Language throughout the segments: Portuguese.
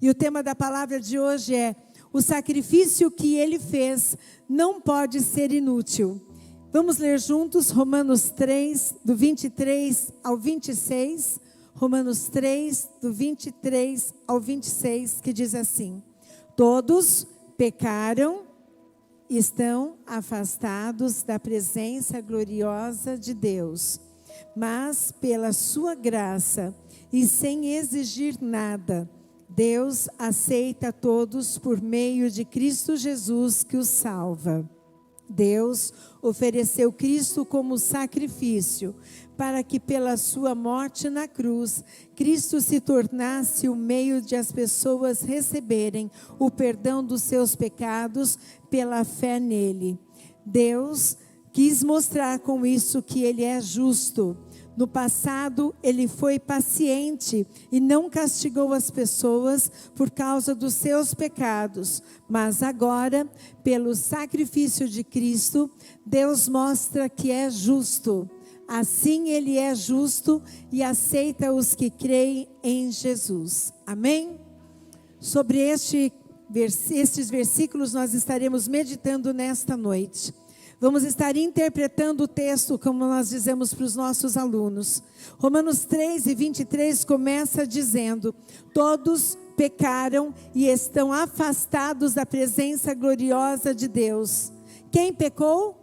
E o tema da palavra de hoje é: o sacrifício que ele fez não pode ser inútil. Vamos ler juntos Romanos 3, do 23 ao 26. Romanos 3, do 23 ao 26, que diz assim: todos pecaram e estão afastados da presença gloriosa de Deus. Mas pela sua graça e sem exigir nada, Deus aceita todos por meio de Cristo Jesus que os salva. Deus ofereceu Cristo como sacrifício, para que pela sua morte na cruz, Cristo se tornasse o meio de as pessoas receberem o perdão dos seus pecados pela fé nele. Deus quis mostrar com isso que ele é justo. No passado, ele foi paciente e não castigou as pessoas por causa dos seus pecados. Mas agora, pelo sacrifício de Cristo, Deus mostra que é justo. Assim, ele é justo e aceita os que creem em Jesus. Amém? Sobre estes versículos nós estaremos meditando nesta noite. Vamos estar interpretando o texto como nós dizemos para os nossos alunos. Romanos 3 e 23 começa dizendo: todos pecaram e estão afastados da presença gloriosa de Deus. Quem pecou?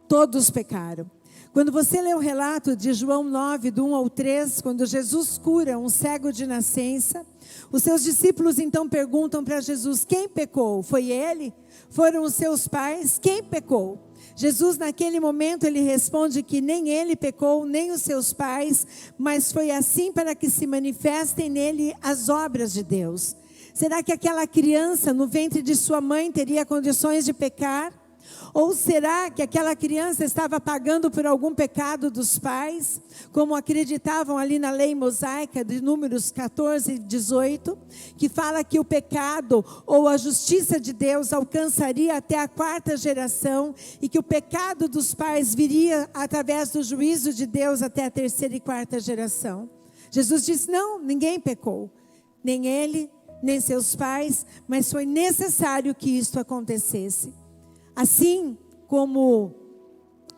Todos pecaram. Quando você lê o relato de João 9, do 1 ao 3, quando Jesus cura um cego de nascença, os seus discípulos então perguntam para Jesus: quem pecou? Foi ele? Foram os seus pais? Quem pecou? Jesus, naquele momento, ele responde que nem ele pecou, nem os seus pais, mas foi assim para que se manifestem nele as obras de Deus. Será que aquela criança no ventre de sua mãe teria condições de pecar? Ou será que aquela criança estava pagando por algum pecado dos pais, como acreditavam ali na lei mosaica de Números 14 e 18, que fala que o pecado ou a justiça de Deus alcançaria até a 4ª geração e que o pecado dos pais viria através do juízo de Deus até a 3ª e 4ª geração? Jesus disse: não, ninguém pecou, nem ele, nem seus pais, mas foi necessário que isto acontecesse. Assim como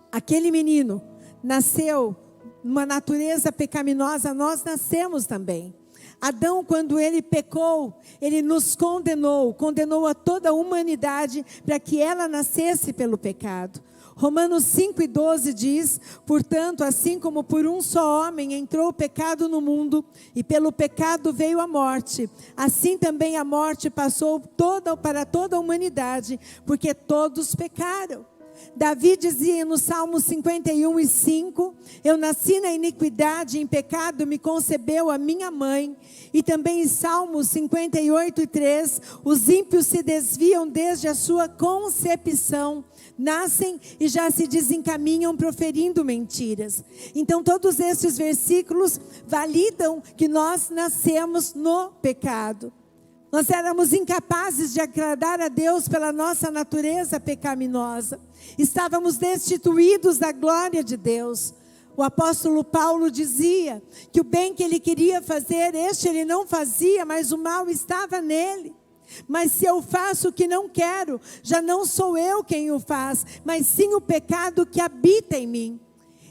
aquele menino nasceu numa natureza pecaminosa, nós nascemos também. Adão, quando ele pecou, ele nos condenou a toda a humanidade para que ela nascesse pelo pecado. Romanos 5 e 12 diz: portanto, assim como por um só homem entrou o pecado no mundo, e pelo pecado veio a morte, assim também a morte passou para toda a humanidade, porque todos pecaram. Davi dizia no Salmo 51 e 5, eu nasci na iniquidade, em pecado me concebeu a minha mãe. E também em Salmo 58 e 3, os ímpios se desviam desde a sua concepção, nascem e já se desencaminham proferindo mentiras. Então todos esses versículos validam que nós nascemos no pecado. Nós éramos incapazes de agradar a Deus pela nossa natureza pecaminosa. Estávamos destituídos da glória de Deus. O apóstolo Paulo dizia que o bem que ele queria fazer, ele não fazia, mas o mal estava nele. Mas se eu faço o que não quero, já não sou eu quem o faz, mas sim o pecado que habita em mim.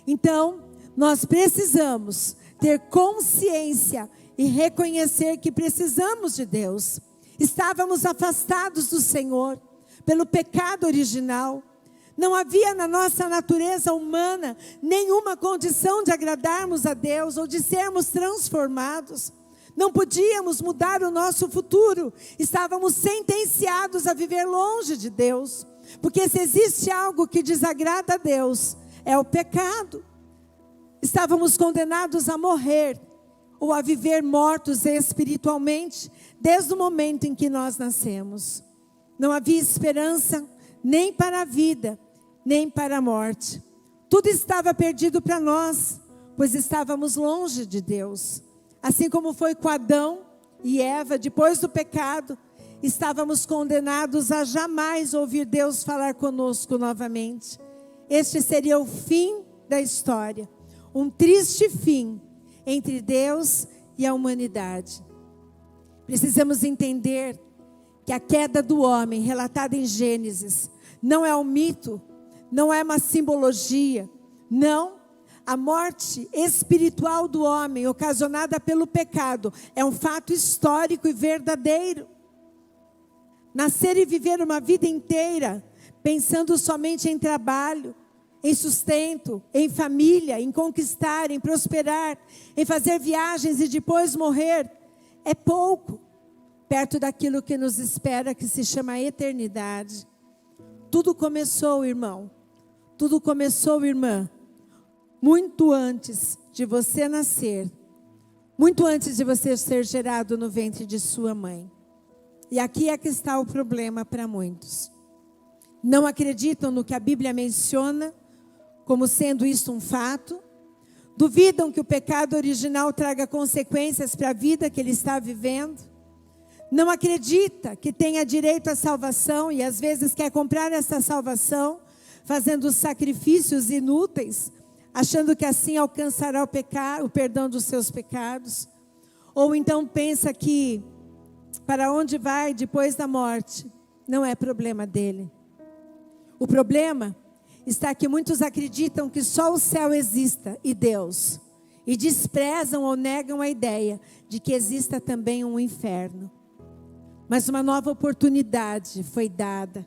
Então, nós precisamos ter consciência e reconhecer que precisamos de Deus. Estávamos afastados do Senhor pelo pecado original. Não havia na nossa natureza humana nenhuma condição de agradarmos a Deus ou de sermos transformados. Não podíamos mudar o nosso futuro. Estávamos sentenciados a viver longe de Deus. Porque se existe algo que desagrada a Deus, é o pecado. Estávamos condenados a morrer ou a viver mortos espiritualmente desde o momento em que nós nascemos. Não havia esperança nem para a vida, nem para a morte. Tudo estava perdido para nós, pois estávamos longe de Deus. Assim como foi com Adão e Eva, depois do pecado, estávamos condenados a jamais ouvir Deus falar conosco novamente. Este seria o fim da história, um triste fim entre Deus e a humanidade. Precisamos entender que a queda do homem, relatada em Gênesis, não é um mito, não é uma simbologia, não. A morte espiritual do homem, ocasionada pelo pecado, é um fato histórico e verdadeiro. Nascer e viver uma vida inteira, pensando somente em trabalho, em sustento, em família, em conquistar, em prosperar, em fazer viagens e depois morrer, é pouco, perto daquilo que nos espera, que se chama eternidade. Tudo começou, irmão, tudo começou, irmã, muito antes de você nascer, muito antes de você ser gerado no ventre de sua mãe. E aqui é que está o problema para muitos. Não acreditam no que a Bíblia menciona, como sendo isso um fato. Duvidam que o pecado original traga consequências para a vida que ele está vivendo. Não acredita que tenha direito à salvação e às vezes quer comprar essa salvação, fazendo sacrifícios inúteis, achando que assim alcançará o perdão dos seus pecados. Ou então pensa que para onde vai depois da morte não é problema dele. O problema está que muitos acreditam que só o céu exista e Deus, e desprezam ou negam a ideia de que exista também um inferno. Mas uma nova oportunidade foi dada.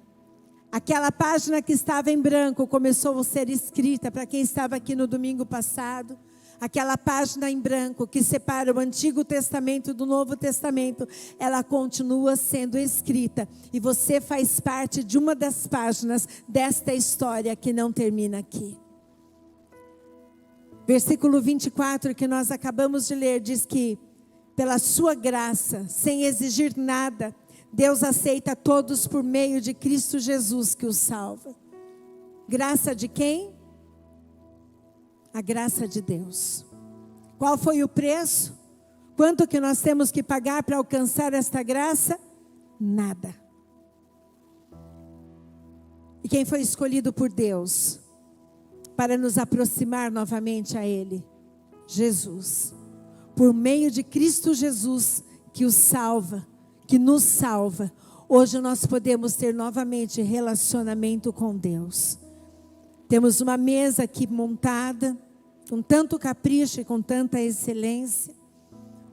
Aquela página que estava em branco começou a ser escrita para quem estava aqui no domingo passado. Aquela página em branco que separa o Antigo Testamento do Novo Testamento, ela continua sendo escrita. E você faz parte de uma das páginas desta história que não termina aqui. Versículo 24 que nós acabamos de ler diz que, pela sua graça, sem exigir nada, Deus aceita todos por meio de Cristo Jesus que os salva. Graça de quem? A graça de Deus. Qual foi o preço? Quanto que nós temos que pagar para alcançar esta graça? Nada. E quem foi escolhido por Deus para nos aproximar novamente a Ele? Jesus. Por meio de Cristo Jesus que os salva, que nos salva. Hoje nós podemos ter novamente relacionamento com Deus. Temos uma mesa aqui montada, com tanto capricho e com tanta excelência.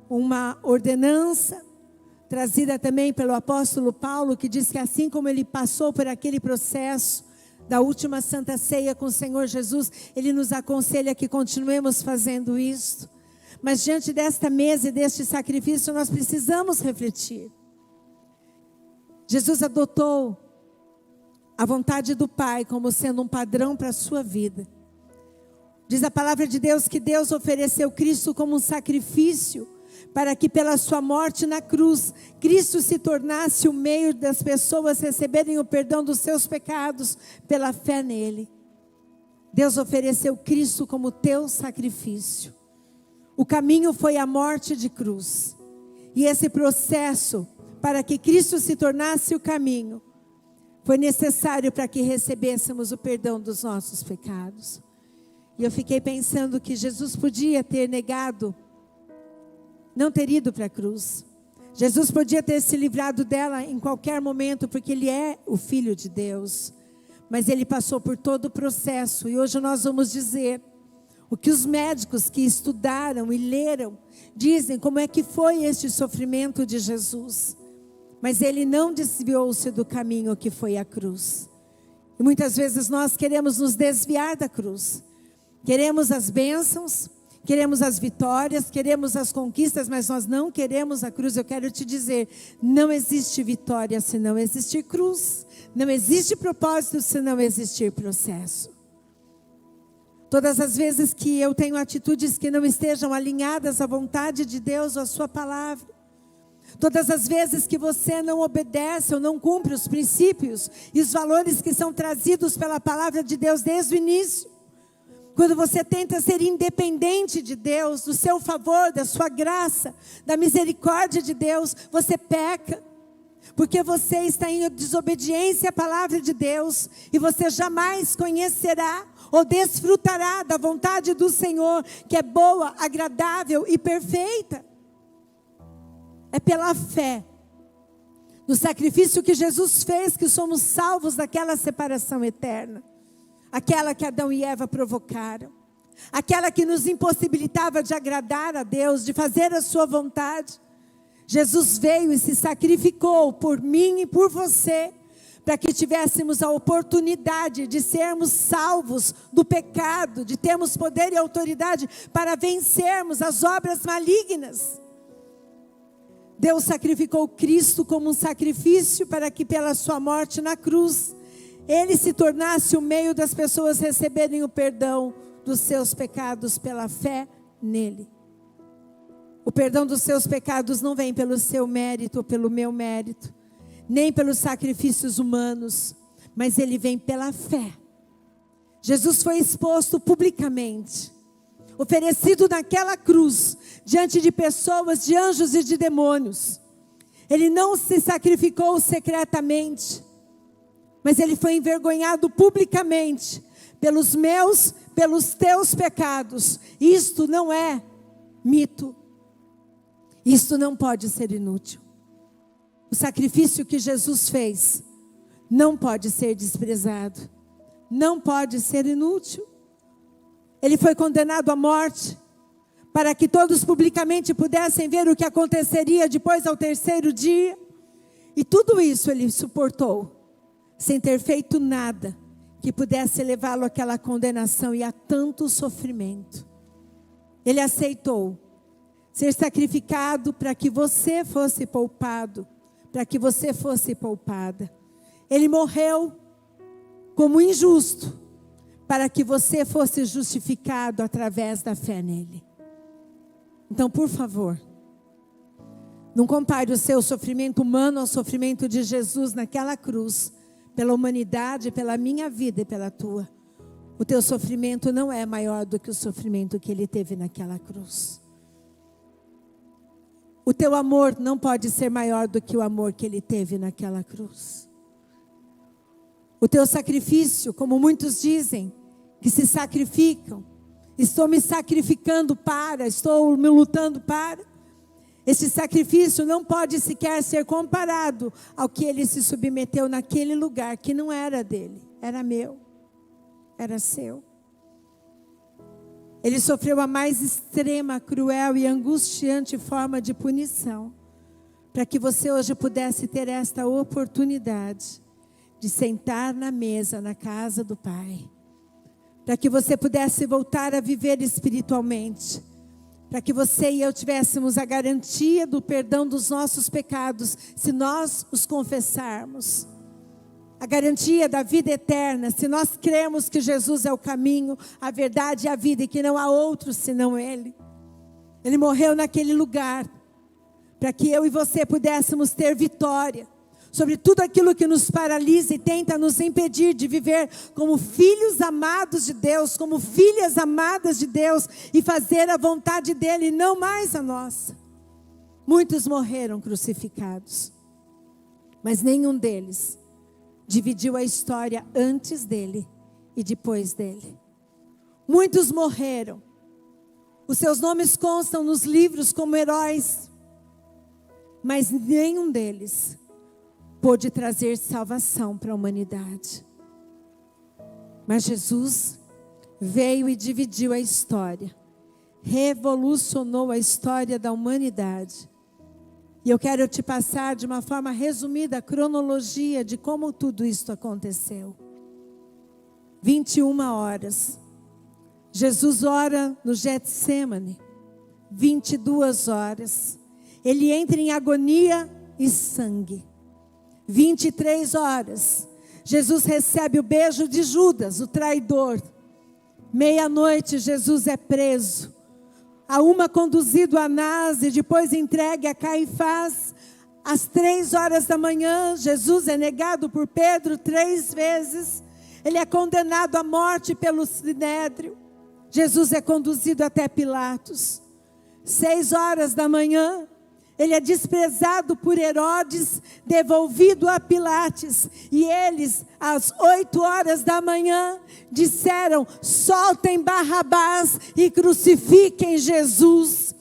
Uma ordenança, trazida também pelo apóstolo Paulo, que diz que assim como ele passou por aquele processo da última Santa Ceia com o Senhor Jesus, ele nos aconselha que continuemos fazendo isso. Mas diante desta mesa e deste sacrifício, nós precisamos refletir. Jesus adotou a vontade do Pai como sendo um padrão para a sua vida. Diz a palavra de Deus que Deus ofereceu Cristo como um sacrifício para que pela sua morte na cruz, Cristo se tornasse o meio das pessoas receberem o perdão dos seus pecados pela fé nele. Deus ofereceu Cristo como teu sacrifício. O caminho foi a morte de cruz. E esse processo, para que Cristo se tornasse o caminho, foi necessário para que recebêssemos o perdão dos nossos pecados. E eu fiquei pensando que Jesus podia ter negado, não ter ido para a cruz. Jesus podia ter se livrado dela em qualquer momento, porque Ele é o Filho de Deus. Mas Ele passou por todo o processo. E hoje nós vamos dizer o que os médicos que estudaram e leram dizem, como é que foi este sofrimento de Jesus. Mas Ele não desviou-se do caminho que foi a cruz. E muitas vezes nós queremos nos desviar da cruz. Queremos as bênçãos, queremos as vitórias, queremos as conquistas, mas nós não queremos a cruz. Eu quero te dizer, não existe vitória se não existir cruz. Não existe propósito se não existir processo. Todas as vezes que eu tenho atitudes que não estejam alinhadas à vontade de Deus ou à sua palavra, todas as vezes que você não obedece ou não cumpre os princípios e os valores que são trazidos pela palavra de Deus desde o início, quando você tenta ser independente de Deus, do seu favor, da sua graça, da misericórdia de Deus, você peca. Porque você está em desobediência à palavra de Deus, e você jamais conhecerá ou desfrutará da vontade do Senhor, que é boa, agradável e perfeita. É pela fé no sacrifício que Jesus fez que somos salvos daquela separação eterna. Aquela que Adão e Eva provocaram. Aquela que nos impossibilitava de agradar a Deus, de fazer a sua vontade. Jesus veio e se sacrificou por mim e por você, para que tivéssemos a oportunidade de sermos salvos do pecado, de termos poder e autoridade para vencermos as obras malignas. Deus sacrificou Cristo como um sacrifício para que pela sua morte na cruz, Ele se tornasse o meio das pessoas receberem o perdão dos seus pecados pela fé nele. O perdão dos seus pecados não vem pelo seu mérito ou pelo meu mérito, nem pelos sacrifícios humanos, mas ele vem pela fé. Jesus foi exposto publicamente, oferecido naquela cruz, diante de pessoas, de anjos e de demônios. Ele não se sacrificou secretamente, mas ele foi envergonhado publicamente, pelos meus, pelos teus pecados. Isto não é mito, isto não pode ser inútil. O sacrifício que Jesus fez não pode ser desprezado, não pode ser inútil. Ele foi condenado à morte, para que todos publicamente pudessem ver o que aconteceria depois ao terceiro dia. E tudo isso ele suportou, sem ter feito nada que pudesse levá-lo àquela condenação e a tanto sofrimento. Ele aceitou ser sacrificado para que você fosse poupado, para que você fosse poupada. Ele morreu como injusto, para que você fosse justificado através da fé nele. Então, por favor, não compare o seu sofrimento humano ao sofrimento de Jesus naquela cruz, pela humanidade, pela minha vida e pela tua. O teu sofrimento não é maior do que o sofrimento que ele teve naquela cruz. O teu amor não pode ser maior do que o amor que ele teve naquela cruz. O teu sacrifício, como muitos dizem, que se sacrificam, estou me sacrificando para, estou me lutando para. Esse sacrifício não pode sequer ser comparado ao que ele se submeteu naquele lugar, que não era dele, era meu, era seu. Ele sofreu a mais extrema, cruel e angustiante forma de punição, para que você hoje pudesse ter esta oportunidade de sentar na mesa, na casa do Pai, para que você pudesse voltar a viver espiritualmente, para que você e eu tivéssemos a garantia do perdão dos nossos pecados, se nós os confessarmos, a garantia da vida eterna, se nós cremos que Jesus é o caminho, a verdade e a vida, e que não há outro senão Ele. Ele morreu naquele lugar, para que eu e você pudéssemos ter vitória sobre tudo aquilo que nos paralisa e tenta nos impedir de viver como filhos amados de Deus, como filhas amadas de Deus, e fazer a vontade dEle, não mais a nossa. Muitos morreram crucificados, mas nenhum deles dividiu a história antes dele e depois dele. Muitos morreram, os seus nomes constam nos livros como heróis, mas nenhum deles pôde trazer salvação para a humanidade. Mas Jesus veio e dividiu a história, revolucionou a história da humanidade. E eu quero te passar de uma forma resumida a cronologia de como tudo isso aconteceu. 21 horas. Jesus ora no Getsêmani. 22 horas. Ele entra em agonia e sangue. 23 horas. Jesus recebe o beijo de Judas, o traidor. Meia-noite, Jesus é preso. A uma conduzido a Anás e depois entregue a Caifás. Às 3 horas da manhã, Jesus é negado por Pedro 3 vezes. Ele é condenado à morte pelo Sinédrio. Jesus é conduzido até Pilatos. 6 horas da manhã, ele é desprezado por Herodes, devolvido a Pilates. E eles, às 8 horas da manhã, disseram: soltem Barrabás e crucifiquem Jesus.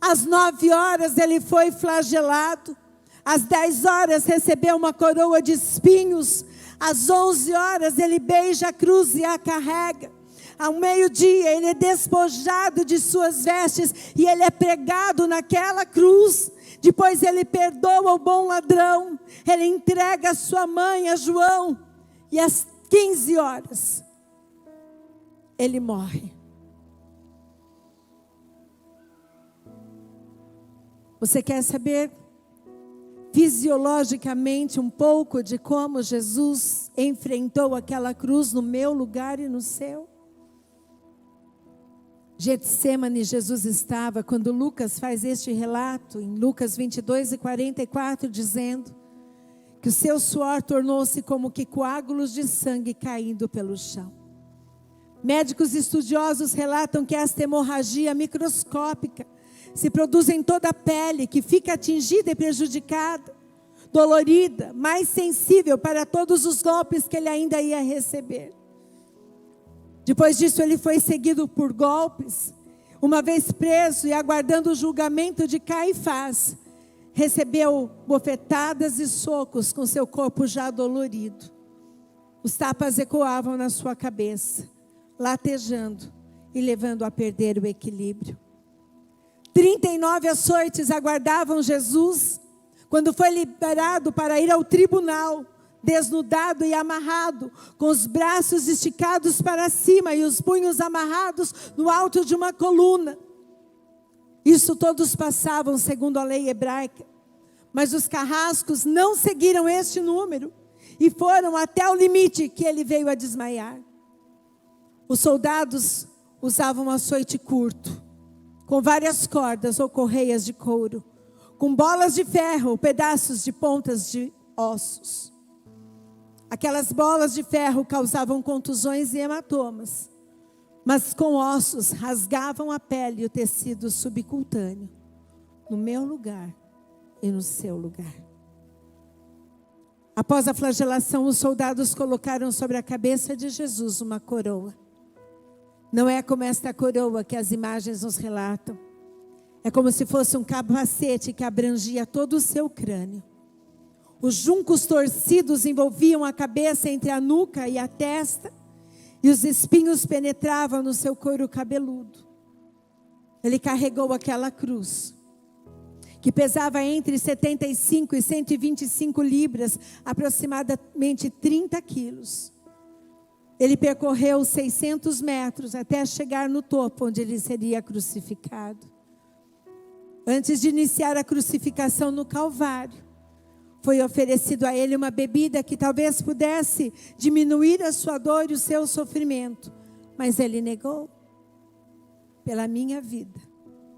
Às 9 horas ele foi flagelado. Às 10 horas recebeu uma coroa de espinhos. Às 11 horas ele beija a cruz e a carrega. Ao meio-dia ele é despojado de suas vestes e ele é pregado naquela cruz. Depois ele perdoa o bom ladrão. Ele entrega a sua mãe a João. E às 15 horas ele morre. Você quer saber fisiologicamente um pouco de como Jesus enfrentou aquela cruz no meu lugar e no seu? Getsêmani Jesus estava, quando Lucas faz este relato, em Lucas 22:44, dizendo que o seu suor tornou-se como que coágulos de sangue caindo pelo chão. Médicos estudiosos relatam que esta hemorragia microscópica se produz em toda a pele, que fica atingida e prejudicada, dolorida, mais sensível para todos os golpes que ele ainda ia receber. Depois disso ele foi seguido por golpes. Uma vez preso e aguardando o julgamento de Caifás, recebeu bofetadas e socos com seu corpo já dolorido. Os tapas ecoavam na sua cabeça, latejando e levando a perder o equilíbrio. 39 açoites aguardavam Jesus quando foi liberado para ir ao tribunal, desnudado e amarrado, com os braços esticados para cima e os punhos amarrados no alto de uma coluna. Isso todos passavam segundo a lei hebraica, mas os carrascos não seguiram este número e foram até o limite que ele veio a desmaiar. Os soldados usavam um açoite curto, com várias cordas ou correias de couro, com bolas de ferro ou pedaços de pontas de ossos. Aquelas bolas de ferro causavam contusões e hematomas, mas com ossos rasgavam a pele e o tecido subcutâneo, no meu lugar e no seu lugar. Após a flagelação, os soldados colocaram sobre a cabeça de Jesus uma coroa. Não é como esta coroa que as imagens nos relatam. É como se fosse um capacete que abrangia todo o seu crânio. Os juncos torcidos envolviam a cabeça entre a nuca e a testa, e os espinhos penetravam no seu couro cabeludo. Ele carregou aquela cruz, que pesava entre 75 e 125 libras, aproximadamente 30 quilos. Ele percorreu 600 metros até chegar no topo, onde ele seria crucificado. Antes de iniciar a crucificação no Calvário, foi oferecido a ele uma bebida que talvez pudesse diminuir a sua dor e o seu sofrimento. Mas ele negou. Pela minha vida,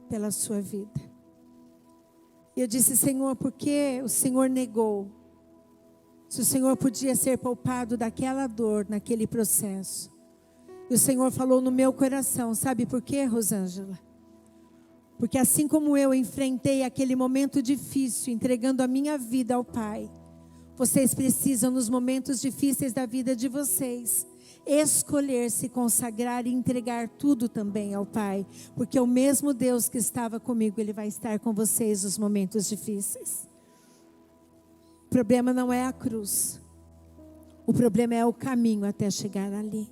pela sua vida. E eu disse: Senhor, por que o Senhor negou? Se o Senhor podia ser poupado daquela dor, naquele processo. E o Senhor falou no meu coração: sabe por quê, Rosângela? Porque assim como eu enfrentei aquele momento difícil, entregando a minha vida ao Pai, vocês precisam, nos momentos difíceis da vida de vocês, escolher se consagrar e entregar tudo também ao Pai. Porque o mesmo Deus que estava comigo, Ele vai estar com vocês nos momentos difíceis. O problema não é a cruz. O problema é o caminho até chegar ali.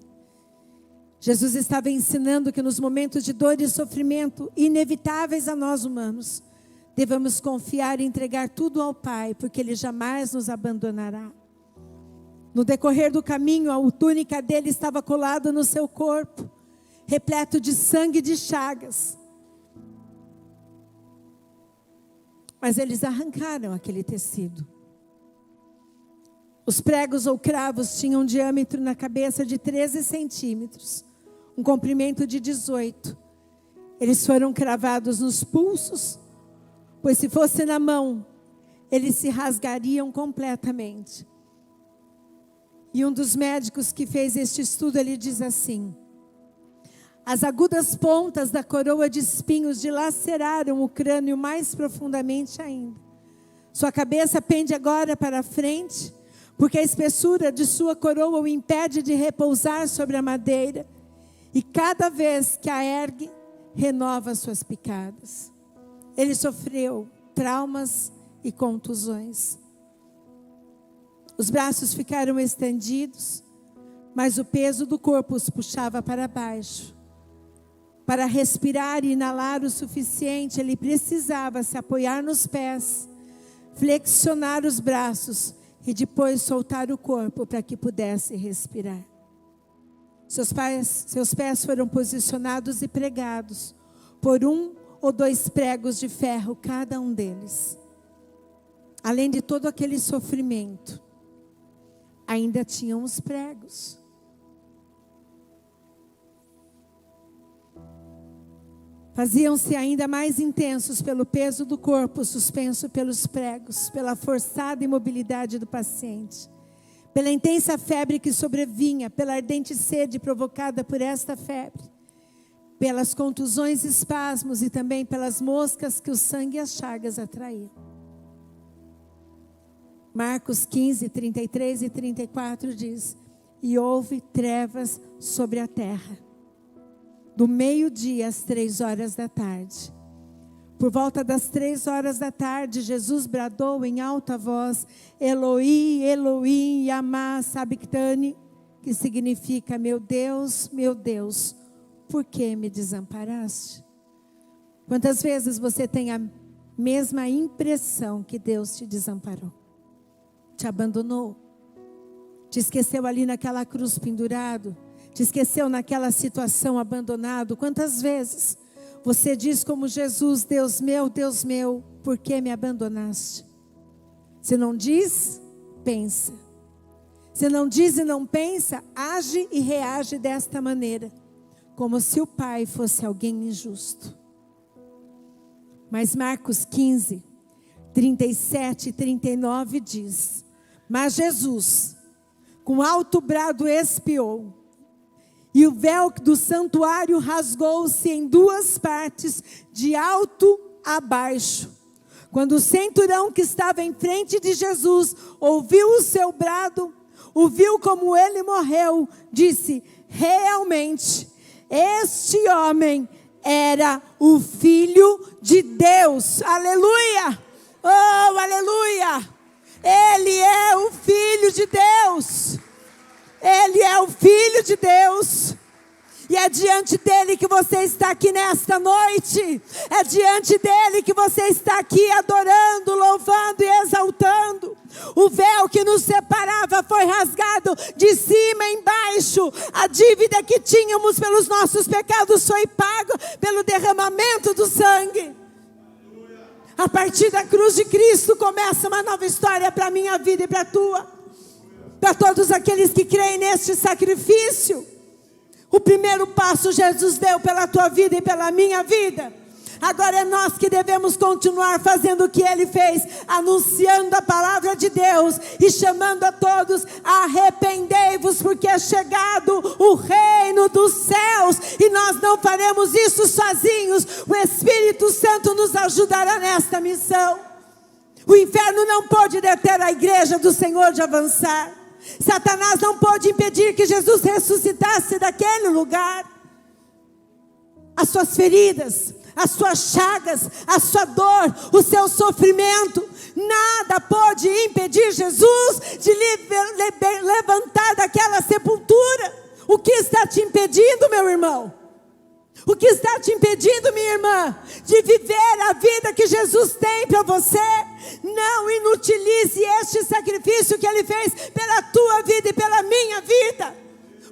Jesus estava ensinando que nos momentos de dor e sofrimento inevitáveis a nós humanos, devemos confiar e entregar tudo ao Pai, porque Ele jamais nos abandonará. No decorrer do caminho, a túnica dele estava colada no seu corpo, repleto de sangue e de chagas. Mas eles arrancaram aquele tecido. Os pregos ou cravos tinham um diâmetro na cabeça de 13 centímetros, um comprimento de 18. Eles foram cravados nos pulsos, pois se fosse na mão, eles se rasgariam completamente. E um dos médicos que fez este estudo, ele diz assim: as agudas pontas da coroa de espinhos dilaceraram o crânio mais profundamente ainda. Sua cabeça pende agora para frente, porque a espessura de sua coroa o impede de repousar sobre a madeira, e cada vez que a ergue, renova suas picadas. ele sofreu traumas e contusões. Os braços ficaram estendidos, mas o peso do corpo os puxava para baixo. Para respirar e inalar o suficiente, ele precisava se apoiar nos pés, flexionar os braços e depois soltar o corpo para que pudesse respirar. Seus pés foram posicionados e pregados por 1 ou 2 pregos de ferro, cada um deles. Além de todo aquele sofrimento, ainda tinham os pregos. Faziam-se ainda mais intensos pelo peso do corpo suspenso pelos pregos, pela forçada imobilidade do paciente, pela intensa febre que sobrevinha, pela ardente sede provocada por esta febre, pelas contusões e espasmos e também pelas moscas que o sangue e as chagas atraíam. Marcos 15, 33 e 34 diz: e houve trevas sobre a terra, do meio-dia às 3 horas da tarde. Por volta das 3 horas da tarde, Jesus bradou em alta voz: Eloi, Eloi, lama sabachthani, que significa: meu Deus, por que me desamparaste? Quantas vezes você tem a mesma impressão que Deus te desamparou? Te abandonou? Te esqueceu ali naquela cruz pendurado? Te esqueceu naquela situação abandonado? Quantas vezes você diz como Jesus: Deus meu, por que me abandonaste? Se não diz, pensa. Se não diz e não pensa, age e reage desta maneira, como se o pai fosse alguém injusto. Mas Marcos 15, 37 e 39 diz: mas Jesus, com alto brado espiou, e o véu do santuário rasgou-se em 2 partes, de alto a baixo. Quando o centurião que estava em frente de Jesus ouviu o seu brado, o viu como ele morreu, disse: realmente, este homem era o Filho de Deus. Aleluia! Oh, aleluia! Ele é o Filho de Deus. Ele é o Filho de Deus. E é diante dele que você está aqui nesta noite. É diante dele que você está aqui adorando, louvando e exaltando. O véu que nos separava foi rasgado de cima embaixo. A dívida que tínhamos pelos nossos pecados foi paga pelo derramamento do sangue. A partir da cruz de Cristo começa uma nova história para a minha vida e para a tua. Para todos aqueles que creem neste sacrifício. O primeiro passo Jesus deu pela tua vida e pela minha vida. Agora é nós que devemos continuar fazendo o que Ele fez, anunciando a palavra de Deus e chamando a todos: arrependei-vos, porque é chegado o reino dos céus. E nós não faremos isso sozinhos. O Espírito Santo nos ajudará nesta missão. O inferno não pode deter a igreja do Senhor de avançar. Satanás não pôde impedir que Jesus ressuscitasse daquele lugar. As suas feridas, as suas chagas, a sua dor, o seu sofrimento, nada pôde impedir Jesus de levantar daquela sepultura. O que está te impedindo, meu irmão? O que está te impedindo, minha irmã, de viver a vida que Jesus tem para você? Não inutilize este sacrifício que Ele fez pela tua vida e pela minha vida.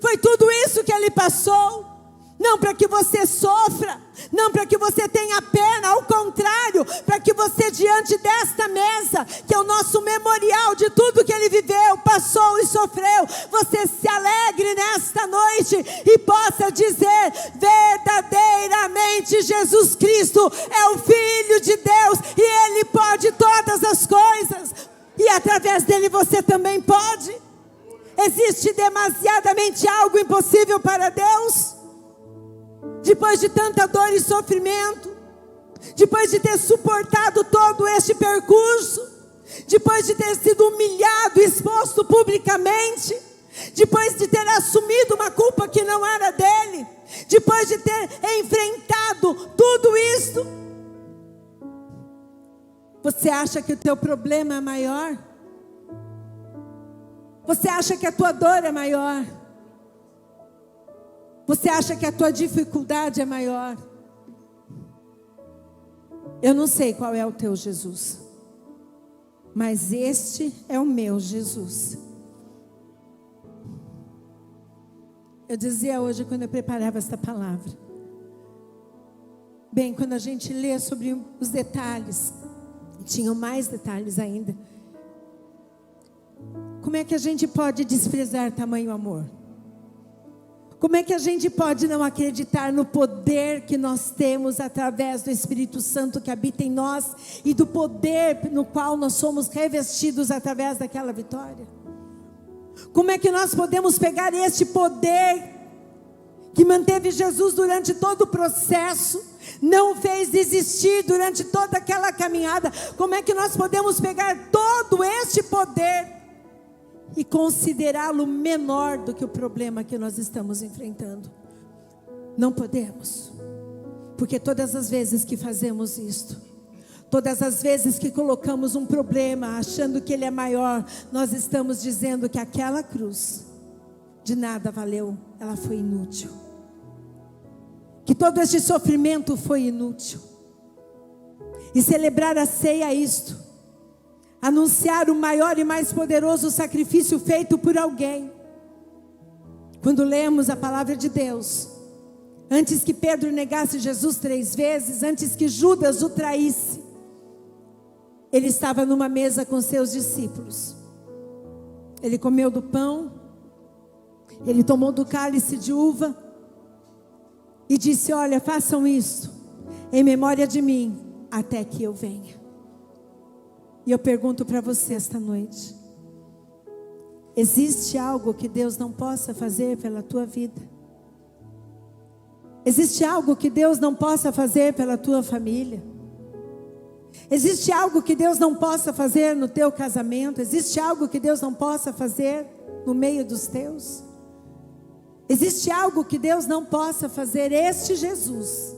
Foi tudo isso que Ele passou. Não para que você sofra, não para que você tenha pena, ao contrário, para que você, diante desta mesa, que é o nosso memorial de tudo que Ele viveu, passou e sofreu, você se alegre nesta noite e possa dizer: verdadeiramente Jesus Cristo é o Filho de Deus e Ele pode todas as coisas, e através dele você também pode. Existe demasiadamente algo impossível para Deus? Depois de tanta dor e sofrimento, depois de ter suportado todo este percurso, depois de ter sido humilhado e exposto publicamente, depois de ter assumido uma culpa que não era dele, depois de ter enfrentado tudo isso, Você acha que o teu problema é maior? Você acha que a tua dor é maior? Você acha que a tua dificuldade é maior? Eu não sei qual é o teu Jesus, mas este é o meu Jesus. Eu dizia hoje quando eu preparava esta palavra, bem, quando a gente lê sobre os detalhes, tinham mais detalhes ainda, como é que a gente pode desprezar tamanho amor? Como é que a gente pode não acreditar no poder que nós temos através do Espírito Santo que habita em nós e do poder no qual nós somos revestidos através daquela vitória? Como é que nós podemos pegar este poder que manteve Jesus durante todo o processo, não fez desistir durante toda aquela caminhada? Como é que nós podemos pegar todo este poder e considerá-lo menor do que o problema que nós estamos enfrentando? Não podemos, porque todas as vezes que fazemos isto, todas as vezes que colocamos um problema achando que ele é maior, nós estamos dizendo que aquela cruz de nada valeu, ela foi inútil, que todo este sofrimento foi inútil. E celebrar a ceia é isto: anunciar o maior e mais poderoso sacrifício feito por alguém. Quando lemos a palavra de Deus, antes que Pedro negasse Jesus 3 vezes, antes que Judas o traísse, ele estava numa mesa com seus discípulos. Ele comeu do pão, ele tomou do cálice de uva e disse: olha, façam isso em memória de mim, até que eu venha. E eu pergunto para você esta noite: existe algo que Deus não possa fazer pela tua vida? Existe algo que Deus não possa fazer pela tua família? Existe algo que Deus não possa fazer no teu casamento? Existe algo que Deus não possa fazer no meio dos teus? Existe algo que Deus não possa fazer? Este Jesus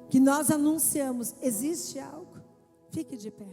que nós anunciamos, existe algo? Fique de pé.